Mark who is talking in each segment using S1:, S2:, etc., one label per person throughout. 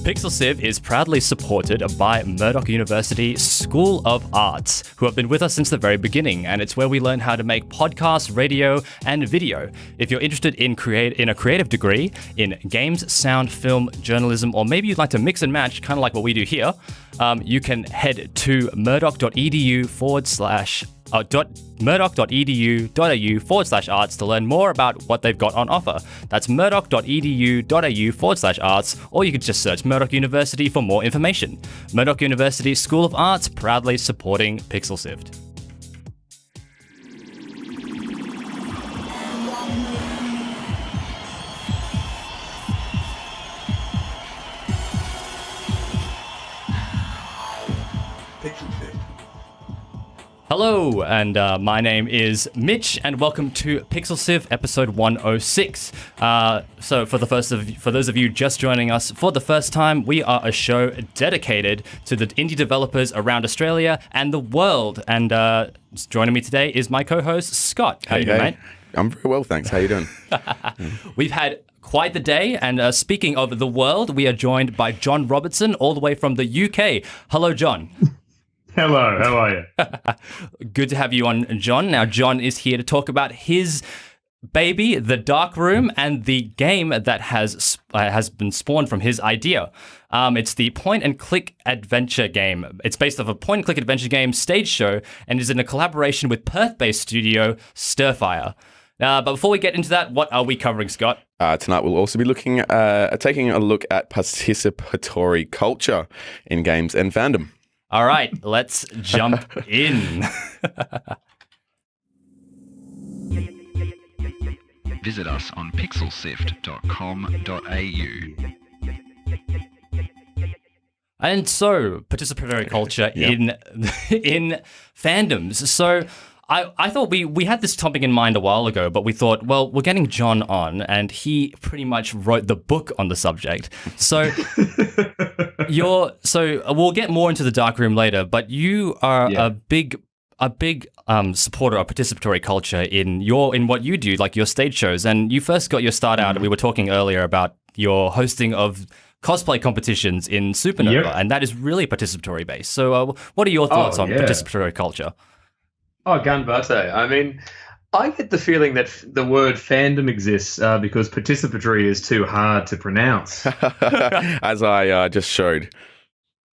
S1: Pixel Civ is proudly supported by Murdoch University School of Arts, who have been with us since the very beginning, and it's where we learn how to make podcasts, radio, and video. If you're interested in a creative degree in games, sound, film, journalism, or maybe you'd like to mix and match, kind of like what we do here, you can head to murdoch.edu.au/arts to learn more about what they've got on offer. That's murdoch.edu.au/arts, or you could just search Murdoch University for more information. Murdoch University School of Arts, proudly supporting Pixel Civ. Hello, and my name is Mitch, and welcome to Pixel Civ episode 106. So for those of you just joining us for the first time, we are a show dedicated to the indie developers around Australia and the world. And joining me today is my co-host, Scott. How you doing, mate?
S2: I'm very well, thanks. How you doing?
S1: We've had quite the day, and speaking of the world, we are joined by John Robertson, all the way from the UK. Hello, John.
S3: Hello, how are you?
S1: Good to have you on, John. Now, John is here to talk about his baby, The Dark Room, and the game that has been spawned from his idea. It's the point-and-click adventure game. It's based off a point-and-click adventure game stage show and is in a collaboration with Perth-based studio Stirfire. But before we get into that, what are we covering, Scott?
S2: Tonight we'll also be looking taking a look at participatory culture in games and fandom.
S1: All right, let's jump in.
S4: Visit us on pixelsift.com.au.
S1: And so, participatory culture in fandoms. So, I thought we had this topic in mind a while ago, but we thought, well, we're getting John on, and he pretty much wrote the book on the subject. So, we'll get more into the Dark Room later, but you are a big supporter of participatory culture in what you do, like your stage shows. And you first got your start out, and we were talking earlier about your hosting of cosplay competitions in Supernova, and that is really participatory based. So, what are your thoughts on participatory culture?
S3: Oh, Gunbate. I mean, I get the feeling that the word fandom exists because participatory is too hard to pronounce.
S2: As I just showed.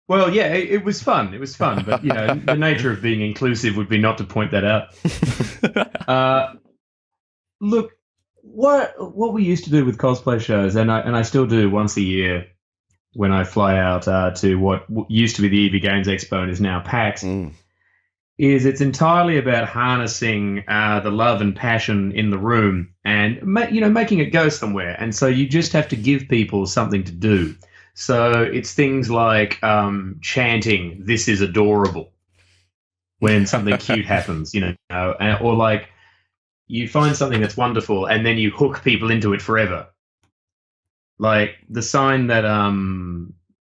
S3: Well, yeah, it was fun. It was fun. But, the nature of being inclusive would be not to point that out. Look, what we used to do with cosplay shows, and I still do once a year when I fly out to what used to be the EV Games Expo and is now PAX, is it's entirely about harnessing the love and passion in the room and making it go somewhere. And so you just have to give people something to do. So it's things like chanting, "This is adorable," when something cute happens, or like you find something that's wonderful and then you hook people into it forever. Like the sign that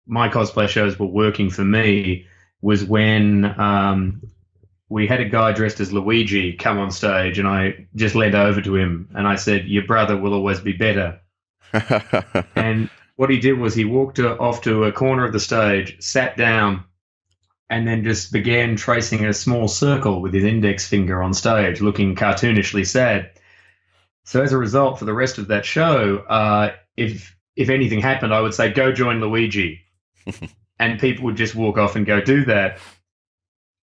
S3: my cosplay shows were working for me was when we had a guy dressed as Luigi come on stage, and I just leaned over to him and I said, "Your brother will always be better." And what he did was he walked off to a corner of the stage, sat down, and then just began tracing a small circle with his index finger on stage, looking cartoonishly sad. So as a result, for the rest of that show, if anything happened, I would say, "Go join Luigi." And people would just walk off and go do that.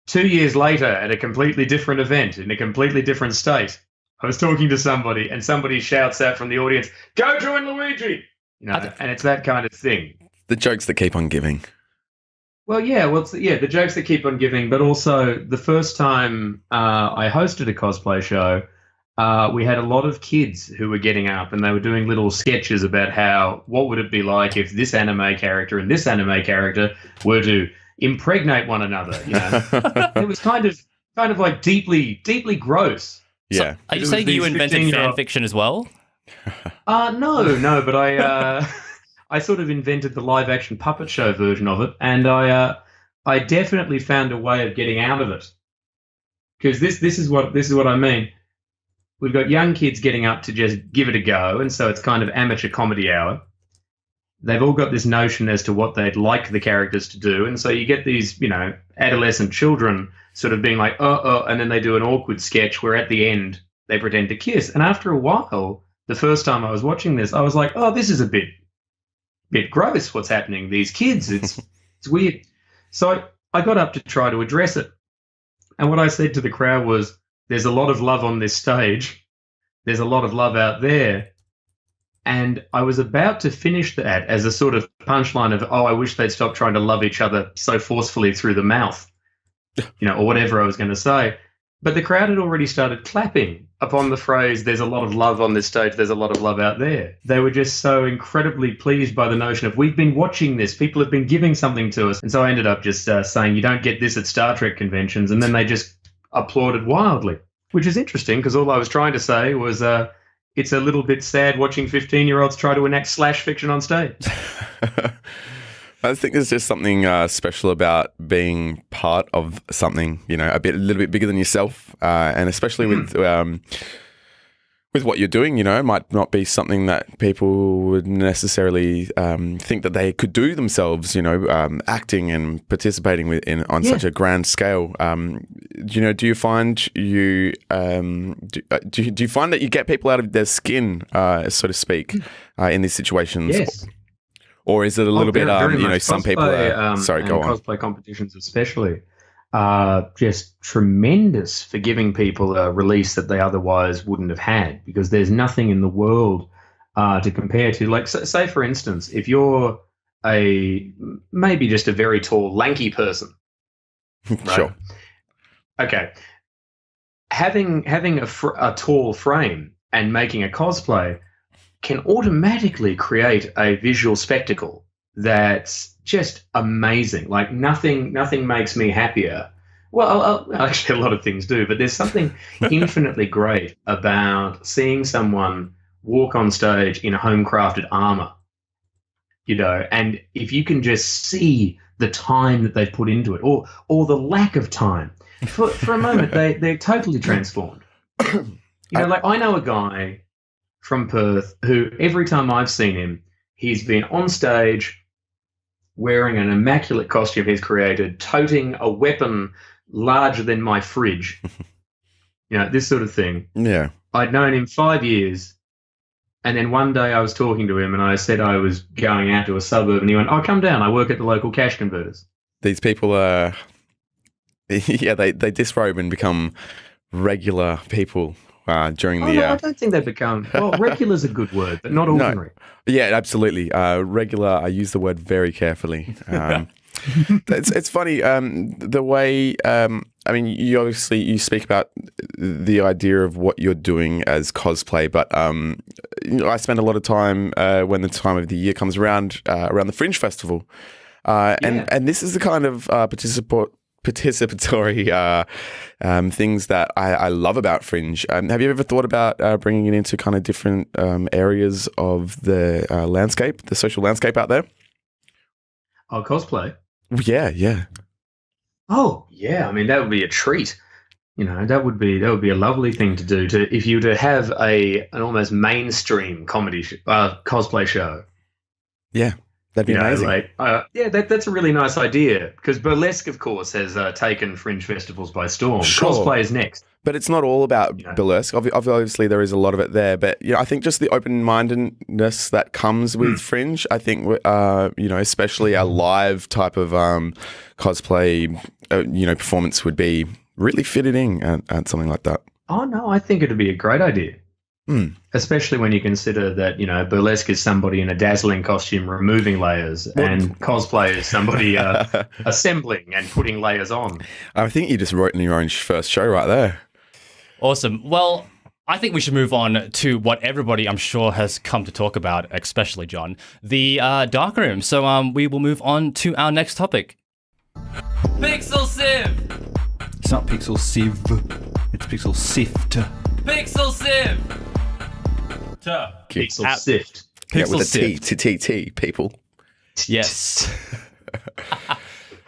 S3: 2 years later, at a completely different event, in a completely different state, I was talking to somebody, and somebody shouts out from the audience, "Go join Luigi!" And it's that kind of thing.
S2: The jokes that keep on giving.
S3: Well, the jokes that keep on giving, but also the first time I hosted a cosplay show, we had a lot of kids who were getting up, and they were doing little sketches about what would it be like if this anime character and this anime character were to impregnate one another. It was kind of like deeply gross.
S2: Yeah.
S1: So, are you saying you invented fan fiction as well?
S3: No, but I sort of invented the live action puppet show version of it, and I definitely found a way of getting out of it. Because this is what I mean. We've got young kids getting up to just give it a go, and so it's kind of amateur comedy hour. they've all got this notion as to what they'd like the characters to do. And so you get these, adolescent children sort of being like, and then they do an awkward sketch where at the end they pretend to kiss. And after a while, the first time I was watching this, I was like, oh, this is a bit gross what's happening. These kids, it's weird. So I got up to try to address it. And what I said to the crowd was, there's a lot of love on this stage. There's a lot of love out there. And I was about to finish that as a sort of punchline of, I wish they'd stop trying to love each other so forcefully through the mouth, or whatever I was going to say. But the crowd had already started clapping upon the phrase, there's a lot of love on this stage, there's a lot of love out there. They were just so incredibly pleased by the notion of, we've been watching this, people have been giving something to us. And so I ended up just saying, you don't get this at Star Trek conventions. And then they just applauded wildly, which is interesting because all I was trying to say was, it's a little bit sad watching 15-year-olds try to enact slash fiction on stage.
S2: I think there's just something special about being part of something, a little bit bigger than yourself, and especially with what you're doing, it might not be something that people would necessarily think that they could do themselves, acting and participating on such a grand scale. Do you find do you find that you get people out of their skin, so to speak, in these situations?
S3: Yes.
S2: Or is it a little bit, some people are... Sorry, go on.
S3: Cosplay competitions especially are just tremendous for giving people a release that they otherwise wouldn't have had, because there's nothing in the world to compare to. Like, say, for instance, if you're maybe just a very tall, lanky person. Right?
S2: Sure.
S3: Okay. Having a tall frame and making a cosplay can automatically create a visual spectacle that's just amazing. Like nothing makes me happier. Well, actually a lot of things do, but there's something infinitely great about seeing someone walk on stage in a home-crafted armor, and if you can just see the time that they've put into it, or the lack of time, for a moment, they're totally transformed. Like I know a guy from Perth who every time I've seen him, he's been on stage wearing an immaculate costume he's created, toting a weapon larger than my fridge, this sort of thing.
S2: Yeah.
S3: I'd known him 5 years, and then one day I was talking to him and I said I was going out to a suburb, and he went, come down, I work at the local cash converters.
S2: These people are, they disrobe and become regular people. During the...
S3: I don't think they become... Well, regular's a good word, but not ordinary.
S2: No. Yeah, absolutely. Regular, I use the word very carefully. It's funny, the way... you speak about the idea of what you're doing as cosplay, but I spend a lot of time when the time of the year comes around the Fringe Festival. And this is the kind of participatory things that I love about Fringe. Have you ever thought about bringing it into kind of different areas of the landscape, the social landscape out there?
S3: Oh, cosplay?
S2: Yeah.
S3: Oh, yeah. I mean, that would be a treat. That would be a lovely thing to do. If you were to have an almost mainstream comedy cosplay show.
S2: Yeah. That'd be amazing.
S3: That's a really nice idea, because burlesque, of course, has taken Fringe festivals by storm.
S2: Sure.
S3: Cosplay is next.
S2: But it's not all about burlesque. Obviously, there is a lot of it there. But I think just the open-mindedness that comes with Fringe, I think, especially a live type of cosplay, performance would be really fitting at something like that.
S3: Oh, no, I think it would be a great idea. Especially when you consider that, burlesque is somebody in a dazzling costume removing layers, and cosplay is somebody assembling and putting layers on.
S2: I think you just wrote in your own first show right there.
S1: Awesome. Well, I think we should move on to what everybody, I'm sure, has come to talk about, especially John, the dark room. So we will move on to our next topic. Pixel Sieve!
S5: It's not Pixel Sieve, it's Pixel Sift.
S1: Pixel Sieve!
S3: Pixel Sift.
S1: Pixel
S2: with
S1: Sift.
S2: a T, people.
S1: Yes.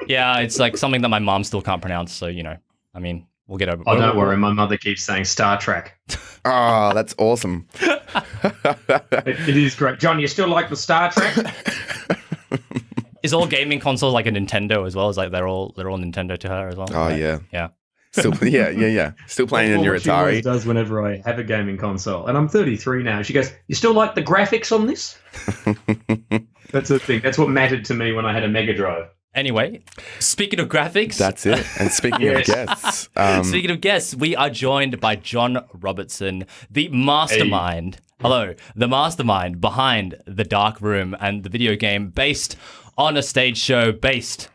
S1: Yeah, it's like something that my mom still can't pronounce, so, we'll get over it.
S3: Oh, don't worry, my mother keeps saying Star Trek.
S2: Oh, that's awesome.
S3: It is great. John, you still like the Star Trek?
S1: Is all gaming consoles like a Nintendo as well? Is like they're all Nintendo to her as well?
S2: Oh, yeah.
S1: Yeah.
S2: Still, yeah. Still playing on your
S3: She always
S2: Atari.
S3: does whenever I have a gaming console. And I'm 33 now. She goes, "You still like the graphics on this?" That's the thing. That's what mattered to me when I had a Mega Drive.
S1: Anyway, speaking of graphics,
S2: That's it. And speaking of guests,
S1: speaking of guests, we are joined by John Robertson, the mastermind. Hello, the mastermind behind The Dark Room and the video game based on a stage show based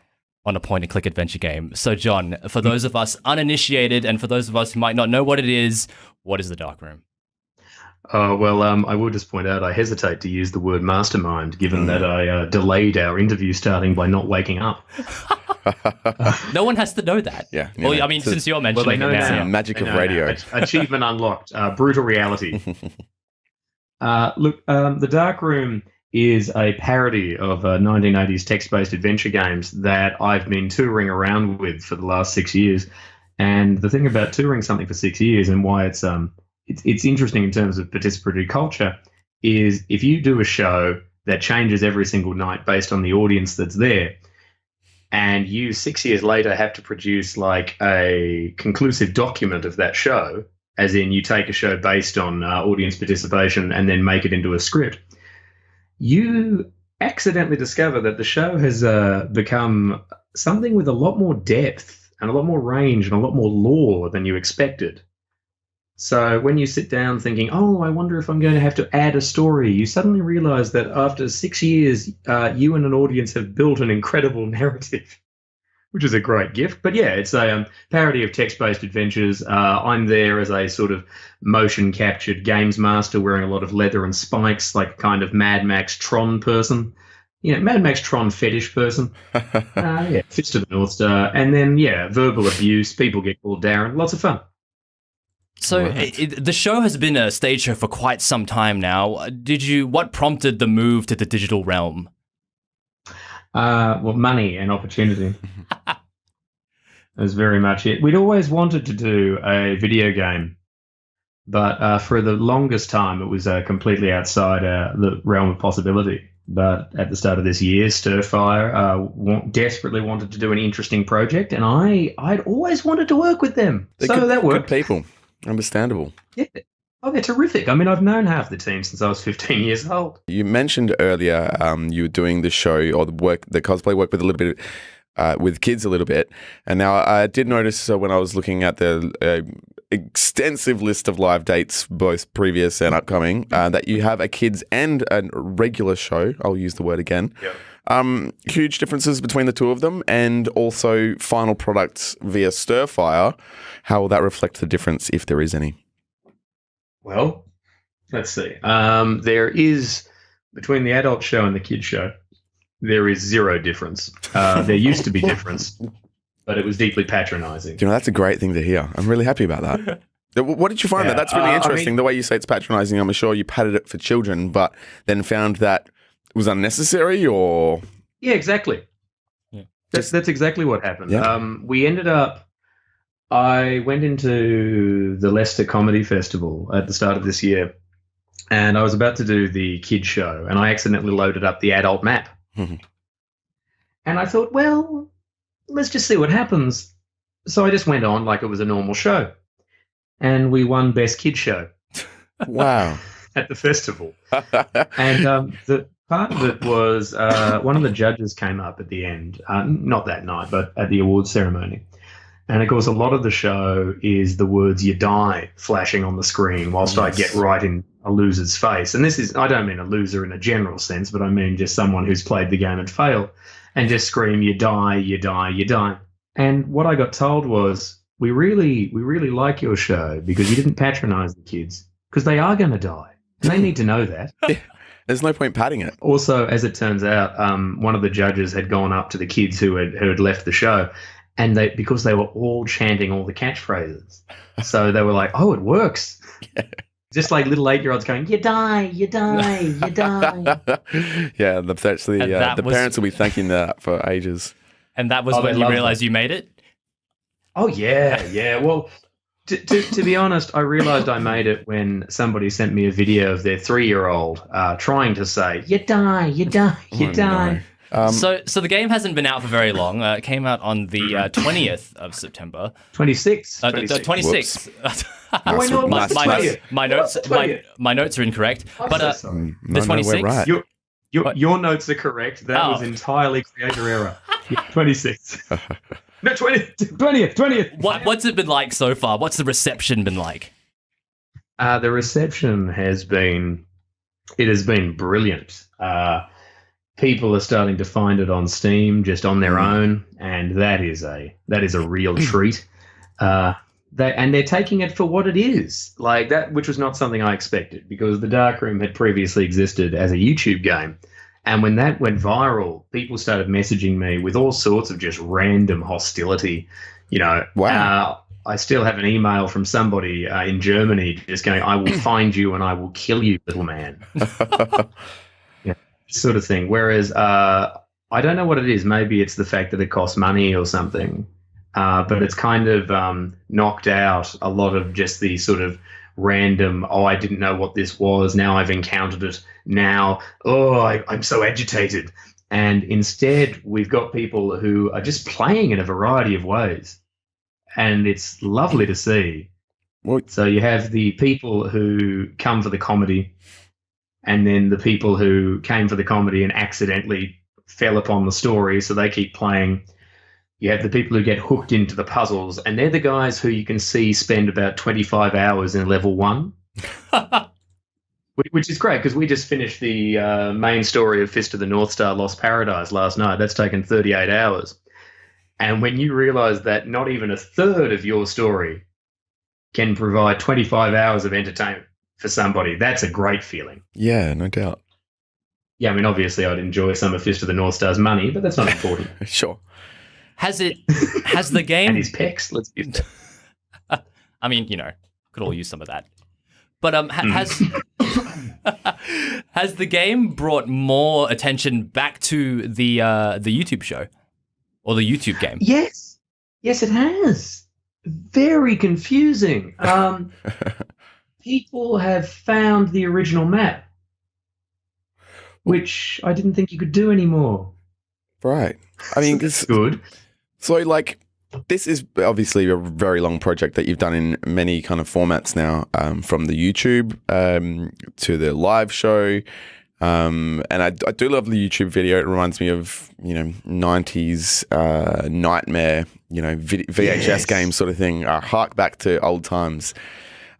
S1: on a point-and-click adventure game. So, John, for those of us uninitiated and for those of us who might not know what it is The Dark Room?
S3: Well, I will just point out I hesitate to use the word mastermind, given that I delayed our interview starting by not waking up.
S1: No one has to know that.
S2: Yeah.
S1: Well, I mean, since you're mentioning
S3: they know
S1: it now.
S3: now.
S2: magic
S3: They
S2: of
S3: know
S2: radio.
S3: now. Achievement unlocked. Brutal reality. Look, The Dark Room is a parody of 1980s text-based adventure games that I've been touring around with for the last 6 years. And the thing about touring something for 6 years and why it's interesting in terms of participatory culture is if you do a show that changes every single night based on the audience that's there, and you 6 years later have to produce like a conclusive document of that show, as in you take a show based on audience participation and then make it into a script, you accidentally discover that the show has become something with a lot more depth and a lot more range and a lot more lore than you expected. So when you sit down thinking, oh, I wonder if I'm going to have to add a story, you suddenly realize that after 6 years, you and an audience have built an incredible narrative, which is a great gift. But yeah, it's a parody of text-based adventures. I'm there as a sort of motion-captured games master wearing a lot of leather and spikes, like a kind of Mad Max Tron person. Mad Max Tron fetish person. Fist to the North Star. And then, verbal abuse. People get called Darren. Lots of fun.
S1: So the show has been a stage show for quite some time now. What prompted the move to the digital realm?
S3: Well, money and opportunity. That's very much it. We'd always wanted to do a video game, but for the longest time, it was completely outside the realm of possibility. But at the start of this year, Stirfire desperately wanted to do an interesting project, and I'd always wanted to work with them. That worked.
S2: Good people. Understandable.
S3: Yeah. Oh, they're terrific. I mean, I've known half the team since I was 15 years old.
S2: You mentioned earlier you were doing the show or the cosplay work with a little bit with kids a little bit, and now I did notice when I was looking at the extensive list of live dates, both previous and upcoming, that you have a kids and a regular show. I'll use the word again.
S3: Yep.
S2: Huge differences between the two of them, and also final products via Stirfire. How will that reflect the difference, if there is any?
S3: Well, let's see. There is, between the adult show and the kids show, there is zero difference. There used to be difference, but it was deeply patronizing.
S2: That's a great thing to hear. I'm really happy about that. What did you find? That's really interesting. The way you say it's patronizing, I'm sure you padded it for children, but then found that it was unnecessary, or...
S3: Yeah, exactly.
S1: Yeah.
S3: That's exactly what happened.
S2: Yeah.
S3: We ended up... I went into the Leicester Comedy Festival at the start of this year, and I was about to do the kids show, and I accidentally loaded up the adult map.
S2: Mm-hmm.
S3: And I thought, well, let's just see what happens. So I just went on like it was a normal show, and we won Best Kids Show.
S2: Wow.
S3: At the festival. And the part of it was one of the judges came up at the end, not that night, but at the awards ceremony. And, of course, a lot of the show is the words "you die" flashing on the screen whilst I get right in a loser's face. And this is, I don't mean a loser in a general sense, but I mean just someone who's played the game and failed, and just scream, "You die, you die, you die." And what I got told was, we really like your show because you didn't patronize the kids, because they are going to die. And they need to know that.
S2: There's no point padding it.
S3: Also, as it turns out, one of the judges had gone up to the kids who had left the show, and because they were all chanting all the catchphrases. So they were like, oh, it works. Yeah. Just like little 8-year-olds going, "You die, you die, you die."
S2: Yeah, the parents will be thanking that for ages.
S1: And that was when you realized you made it?
S3: Oh, yeah. Well, to be honest, I realized I made it when somebody sent me a video of their 3-year-old trying to say, "You die, you die, you die."
S1: So the game hasn't been out for very long. It came out on the 20th of September.
S3: 26th.
S1: 26th.
S3: Wait, no,
S2: Maths.
S1: My notes,
S3: What?
S1: my notes are incorrect.
S3: I'm
S1: But
S3: so sorry.
S1: the 26th.
S2: we're right.
S3: Your notes are correct. That was entirely creator error. 26th. No, 20th.
S1: What's it been like so far? What's the reception been like?
S3: The reception has been brilliant. People are starting to find it on Steam just on their own, and that is a real treat. They're taking it for what it is, like that, which was not something I expected, because the Darkroom had previously existed as a YouTube game, and when that went viral, people started messaging me with all sorts of just random hostility.
S2: Wow.
S3: I still have an email from somebody in Germany just going, "I will find you and I will kill you, little man." Sort of thing. Whereas I don't know what it is. Maybe it's the fact that it costs money or something. But it's kind of knocked out a lot of just the sort of random, I didn't know what this was. Now I've encountered it. Now, I'm so agitated. And instead, we've got people who are just playing in a variety of ways. And it's lovely to see.
S2: What?
S3: So you have the people who come for the comedy, and then the people who came for the comedy and accidentally fell upon the story, so they keep playing. You have the people who get hooked into the puzzles, and they're the guys who you can see spend about 25 hours in level 1. Which is great, because we just finished the main story of Fist of the North Star Lost Paradise last night. That's taken 38 hours. And when you realise that not even a third of your story can provide 25 hours of entertainment for somebody, that's a great feeling.
S2: Yeah, no doubt.
S3: Yeah, I mean, obviously I'd enjoy some of Fist of the North Star's money, but that's not important.
S2: Sure.
S1: Has the game...
S3: And his pecs, let's be fair.
S1: I mean, could all use some of that. But has the game brought more attention back to the YouTube show or the YouTube game?
S3: Yes, it has. Very confusing. People have found the original map, which I didn't think you could do anymore.
S2: Right. I mean,
S3: That's good.
S2: So, this is obviously a very long project that you've done in many kind of formats now, from the YouTube to the live show. And I do love the YouTube video. It reminds me of, 90s nightmare, VHS game sort of thing. Hark back to old times.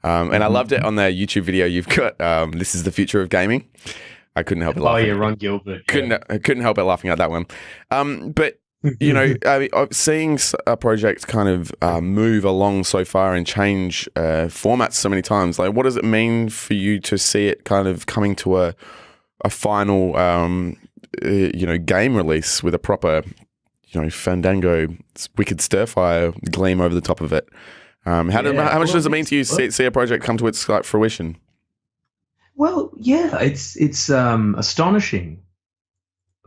S2: And I loved it on the YouTube video. You've got "This is the future of gaming." I couldn't help it laughing.
S3: Oh yeah, Ron Gilbert. Yeah.
S2: Couldn't help it laughing at that one. But seeing a project kind of move along so far and change formats so many times, what does it mean for you to see it kind of coming to a final game release with a proper Fandango wicked Stirfire gleam over the top of it? How much does it mean to you see a project come to its fruition?
S3: Well, yeah, it's astonishing.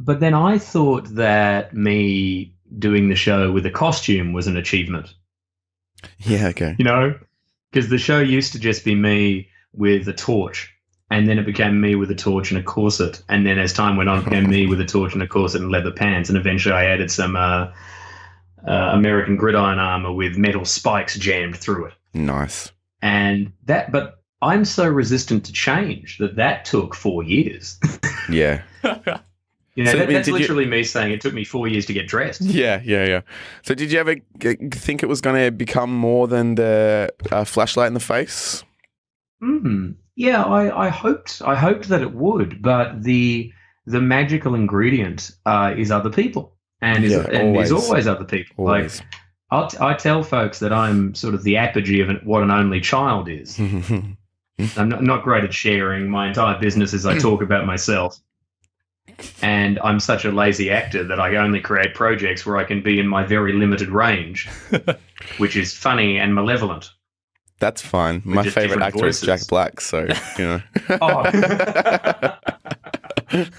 S3: But then I thought that me doing the show with a costume was an achievement.
S2: Yeah, okay.
S3: Because the show used to just be me with a torch, and then it became me with a torch and a corset, and then as time went on, it became me with a torch and a corset and leather pants, and eventually I added some American gridiron armor with metal spikes jammed through it.
S2: Nice.
S3: But I'm so resistant to change that took 4 years.
S2: Yeah.
S3: That's literally me saying it took me 4 years to get dressed.
S2: Yeah. So did you ever think it was going to become more than the flashlight in the face?
S3: Yeah, I hoped that it would, but the magical ingredient is other people, and is always other people.
S2: Always.
S3: I tell folks that I'm sort of the apogee of what an only child is. I'm not great at sharing. My entire business is I talk about myself. And I'm such a lazy actor that I only create projects where I can be in my very limited range, which is funny and malevolent.
S2: That's fine. My favorite actor is Jack Black, so,
S3: Well,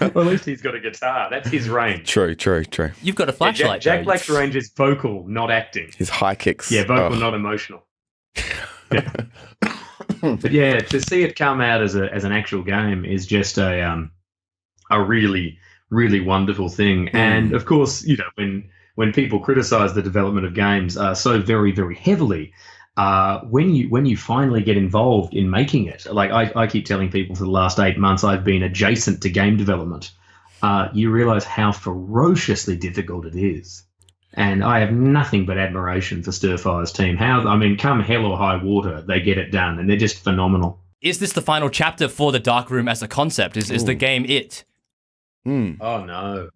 S3: at least he's got a guitar. That's his range.
S2: True.
S1: You've got a flashlight.
S3: Jack Black's range is vocal, not acting.
S2: His high kicks.
S3: Yeah, vocal, not emotional. Yeah. But yeah, to see it come out as an actual game is just a really, really wonderful thing. And of course, when people criticize the development of games so very, very heavily, when you finally get involved in making it, like I keep telling people for the last 8 months I've been adjacent to game development, you realize how ferociously difficult it is. And I have nothing but admiration for Stirfire's team. Come hell or high water, they get it done, and they're just phenomenal.
S1: Is this the final chapter for the Dark Room as a concept? Is the game it?
S3: Oh, no.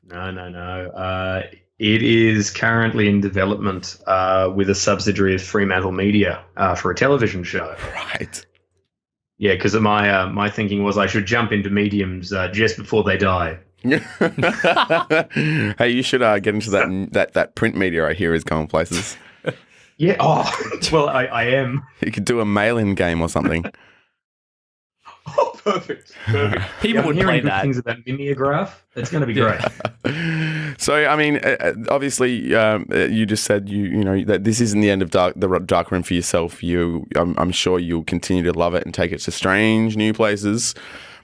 S3: No. It is currently in development with a subsidiary of Fremantle Media for a television show.
S2: Right.
S3: Yeah, because my thinking was I should jump into mediums just before they die.
S2: Hey, you should get into that print media I hear is going places.
S3: Yeah. Oh, well, I am.
S2: You could do a mail-in game or something.
S3: Oh, perfect.
S1: People would play
S3: good
S1: that.
S3: Things about mimeograph. It's going to be great.
S2: So, I mean, obviously, you just said you know that this isn't the end of the Dark Room for yourself. I'm sure you'll continue to love it and take it to strange new places.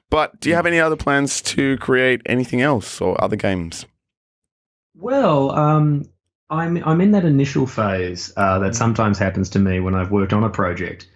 S2: But do you have any other plans to create anything else or other games?
S3: Well, I'm in that initial phase that sometimes happens to me when I've worked on a project,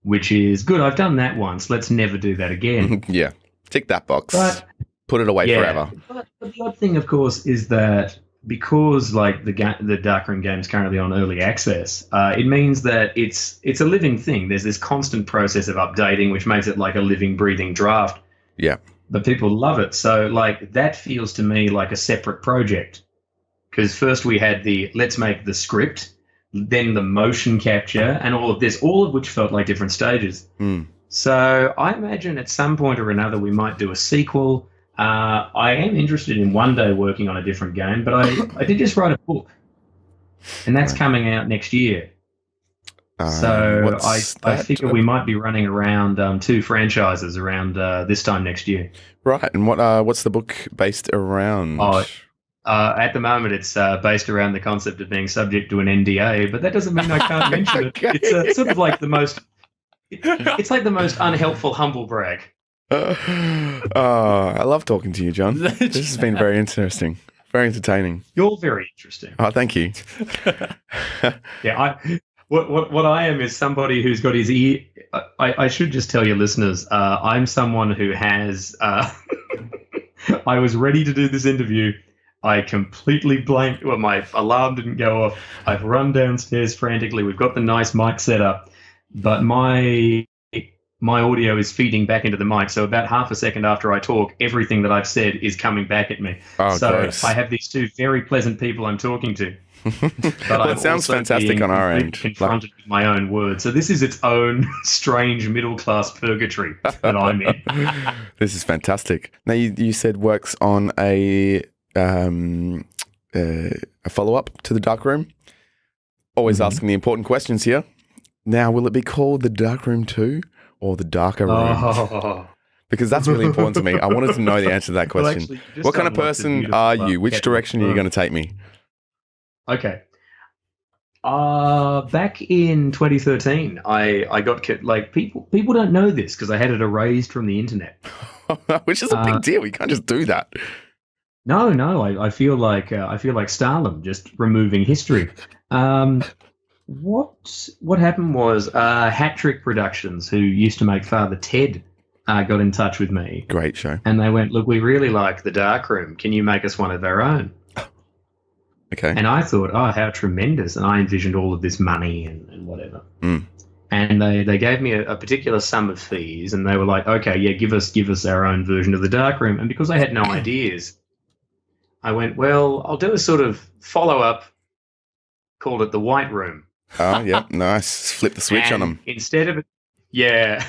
S3: which is good. I've done that once. Let's never do that again.
S2: Yeah, tick that box.
S3: But
S2: put it away forever.
S3: But the odd thing, of course, is that because like the Darkroom game is currently on early access, it means that it's a living thing. There's this constant process of updating, which makes it like a living, breathing draft.
S2: Yeah.
S3: But people love it. So like that feels to me like a separate project. Because first we had let's make the script, then the motion capture, and all of this, all of which felt like different stages. So I imagine at some point or another we might do a sequel. I am interested in one day working on a different game, but I did just write a book, and that's coming out next year. So I figure we might be running around 2 franchises around this time next year.
S2: Right, and what's the book based around?
S3: At the moment, it's based around the concept of being subject to an NDA, but that doesn't mean I can't mention it. It's sort of like the most. It's like the most unhelpful humble brag.
S2: I love talking to you, John. This has been very interesting, very entertaining.
S3: You're very interesting.
S2: Oh, thank you.
S3: Yeah, What I am is somebody who's got his ear. I should just tell your listeners, I'm someone who has. I was ready to do this interview. I completely blanked. Well, my alarm didn't go off. I've run downstairs frantically. We've got the nice mic set up, but my audio is feeding back into the mic. So about half a second after I talk, everything that I've said is coming back at me.
S2: Oh,
S3: so
S2: gross.
S3: I have these 2 very pleasant people I'm talking to.
S2: Well, it sounds fantastic on our end.
S3: Confronted with my own words. So this is its own strange middle-class purgatory that I'm in.
S2: This is fantastic. Now, you said works on a follow-up to the Dark Room. Always asking the important questions here. Now, will it be called the Dark Room 2 or the Darker Room?
S3: Oh.
S2: Because that's really important to me. I wanted to know the answer to that
S3: Well,
S2: question.
S3: actually, you just
S2: What kind of
S3: unlocked a
S2: person
S3: beautiful,
S2: are you? Which
S3: kettle
S2: direction are you
S3: of-
S2: going to take me?
S3: Okay. Back in 2013, I got like people don't know this because I had it erased from the internet.
S2: Which is a big deal. You can't just do that.
S3: No, I feel like Stalin just removing history. What happened was Hat Trick Productions, who used to make Father Ted, got in touch with me.
S2: Great show.
S3: And they went, look, we really like the Dark Room. Can you make us one of our own?
S2: Okay.
S3: And I thought, oh, how tremendous. And I envisioned all of this money and whatever. And they gave me a particular sum of fees, and they were like, okay, yeah, give us our own version of the Dark Room. And because I had no ideas, I went, well, I'll do a sort of follow-up, called it the White Room.
S2: Oh, yeah, nice. Flip the switch on them.
S3: Instead of it, yeah,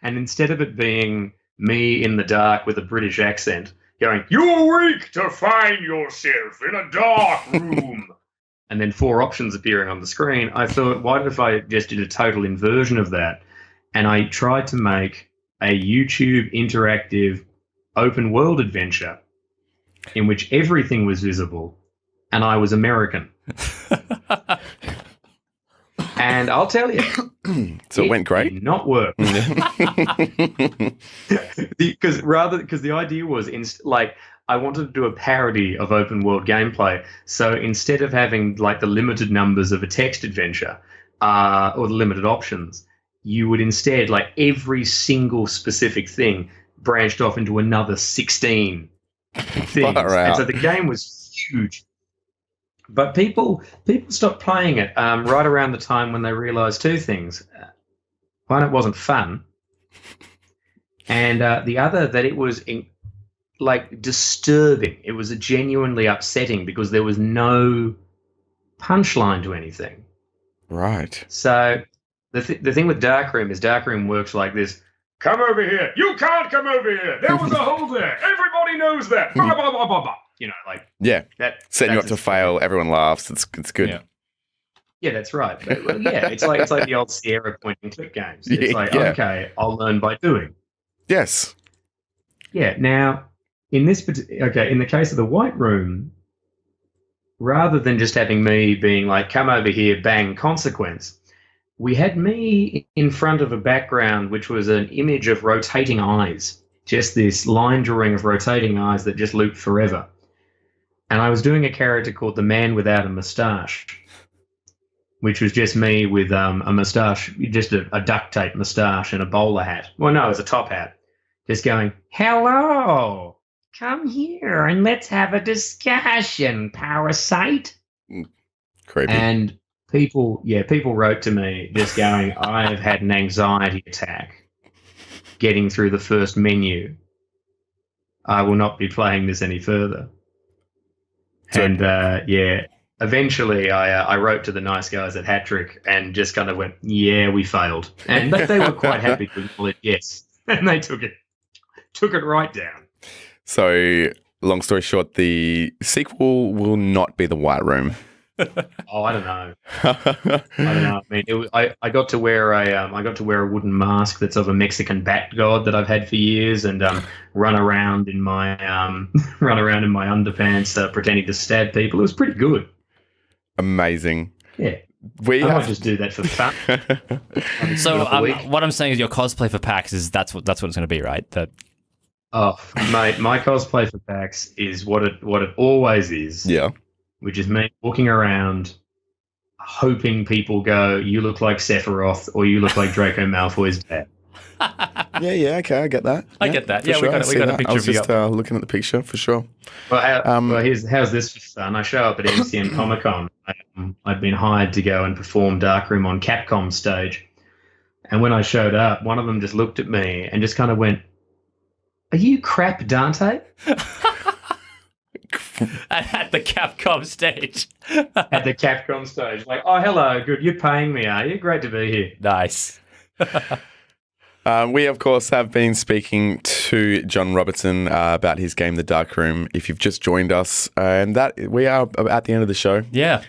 S3: and instead of it being me in the dark with a British accent going, "You're weak to find yourself in a dark room," and then 4 options appearing on the screen, I thought, what if I just did a total inversion of that? And I tried to make a YouTube interactive open world adventure in which everything was visible and I was American. And I'll tell you,
S2: So it went great.
S3: did not work. Because the idea was I wanted to do a parody of open world gameplay. So instead of having like the limited numbers of a text adventure or the limited options, you would instead, like, every single specific thing branched off into another 16 things. And so the game was huge. But people stopped playing it right around the time when they realised two things. One, it wasn't fun. And the other, that it was disturbing. It was genuinely upsetting because there was no punchline to anything.
S2: Right.
S3: So the thing with Darkroom is Darkroom works like this. Come over here. You can't come over here. There was a hole there. Everybody knows that. Blah, blah, blah, blah, blah. You know, like...
S2: Yeah. Setting you up to fail. Everyone laughs. It's good.
S3: Yeah, that's right. But, yeah, it's like the old Sierra point and click games. It's okay, I'll learn by doing.
S2: Yes.
S3: Yeah. Now, in the case of the White Room, rather than just having me being like, come over here, bang, consequence, we had me in front of a background which was an image of rotating eyes, just this line drawing of rotating eyes that just looped forever. And I was doing a character called the Man Without a Moustache, which was just me with a moustache, just a duct tape moustache and a bowler hat. Well, no, it was a top hat. Just going, hello, come here and let's have a discussion, parasite.
S2: Creepy.
S3: And people wrote to me just going, I've had an anxiety attack getting through the first menu. I will not be playing this any further. And eventually I wrote to the nice guys at Hattrick and just kind of went, yeah, we failed. And they were quite happy to acknowledge yes. And they took it right down.
S2: So, long story short, the sequel will not be the White Room.
S3: Oh, I don't know. I mean, I got to wear a wooden mask that's of a Mexican bat god that I've had for years, and run around in my underpants pretending to stab people. It was pretty good.
S2: Amazing.
S3: Yeah. I might just do that for fun.
S1: So what I'm saying is your cosplay for PAX is that's what it's going to be, right?
S3: Oh, mate, my cosplay for PAX is what it always is.
S2: Yeah.
S3: Which is me walking around hoping people go, you look like Sephiroth or you look like Draco Malfoy's dad.
S2: Yeah, okay, I get that.
S1: I get that.
S2: For
S1: Yeah,
S2: sure.
S1: we got a picture
S2: I was
S1: of you
S2: just looking at the picture, for sure.
S3: Well, how's this for fun? I show up at MCM Comic Con. I'd been hired to go and perform Darkroom on Capcom's stage. And when I showed up, one of them just looked at me and just kind of went, are you crap Dante?
S1: At the Capcom stage.
S3: At the Capcom stage. Like, oh, hello, good. You're paying me, are you? Great to be here.
S1: Nice.
S2: We, of course, have been speaking to John Robertson about his game, The Dark Room. If you've just joined us, and that we are at the end of the show.
S1: Yeah.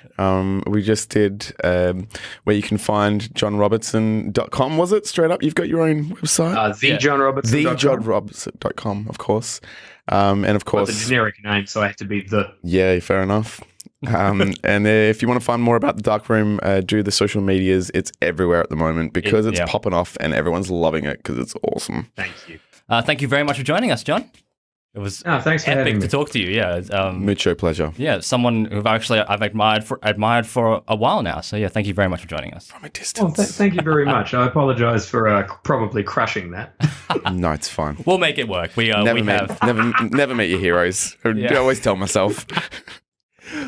S2: We just did where you can find johnrobertson.com, was it? Straight up, you've got your own website?
S3: TheJohnRobertson.com.
S2: TheJohnRobertson.com, of course. And of course,
S3: it's a generic name, so I have to be the.
S2: Yeah, fair enough. And if you want to find more about the Dark Room, do the social medias. It's everywhere at the moment because it's popping off and everyone's loving it because it's awesome.
S3: Thank you.
S1: Thank you very much for joining us, John. It was
S3: thanks for having
S1: epic
S3: me.
S1: to talk to you. Yeah,
S2: mucho pleasure.
S1: Yeah, someone who I've admired for a while now. So yeah, thank you very much for joining us
S2: from a distance.
S3: Well, thank you very much. I apologise for probably crushing that.
S2: No, it's fine.
S1: We'll make it work.
S2: Never meet your heroes. I always tell myself.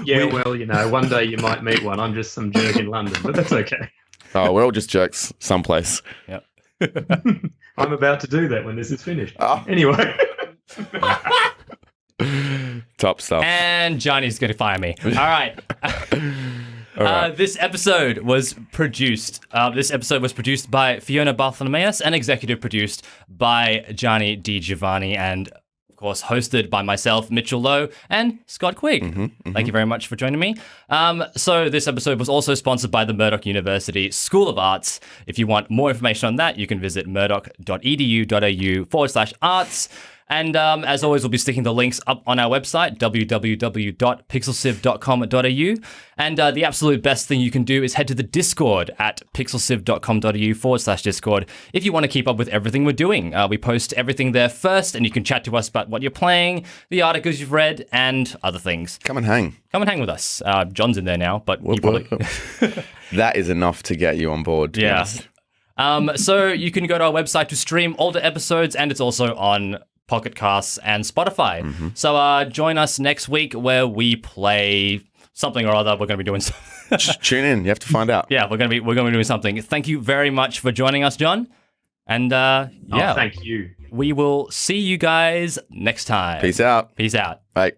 S3: Yeah, well, one day you might meet one. I'm just some jerk in London, but that's okay.
S2: Oh, we're all just jerks someplace.
S1: Yep.
S3: I'm about to do that when this is finished.
S2: Oh.
S3: Anyway.
S2: Top stuff.
S1: And Johnny's going to fire me. All right. This episode was produced. By Fiona Bartholomeus and executive produced by Johnny Di Giovanni and, of course, hosted by myself, Mitchell Lowe, and Scott Quigg. Thank you very much for joining me. So this episode was also sponsored by the Murdoch University School of Arts. If you want more information on that, you can visit murdoch.edu.au/arts. And as always, we'll be sticking the links up on our website, www.pixelsiv.com.au. And the absolute best thing you can do is head to the Discord at pixelsiv.com.au/Discord if you want to keep up with everything we're doing. We post everything there first, and you can chat to us about what you're playing, the articles you've read, and other things.
S2: Come and hang.
S1: Come and hang with us. John's in there now, but you probably...
S2: That is enough to get you on board. to be
S1: Yeah.
S2: honest.
S1: So you can go to our website to stream older episodes, and it's also on Pocket Casts and Spotify. So join us next week where we play something or other. We're going to be doing
S2: Tune in. You have to find out.
S1: yeah, we're going to be doing something. Thank you very much for joining us, John. And
S3: Thank you.
S1: we will see you guys next time.
S2: Peace out.
S1: Peace out.
S2: Bye.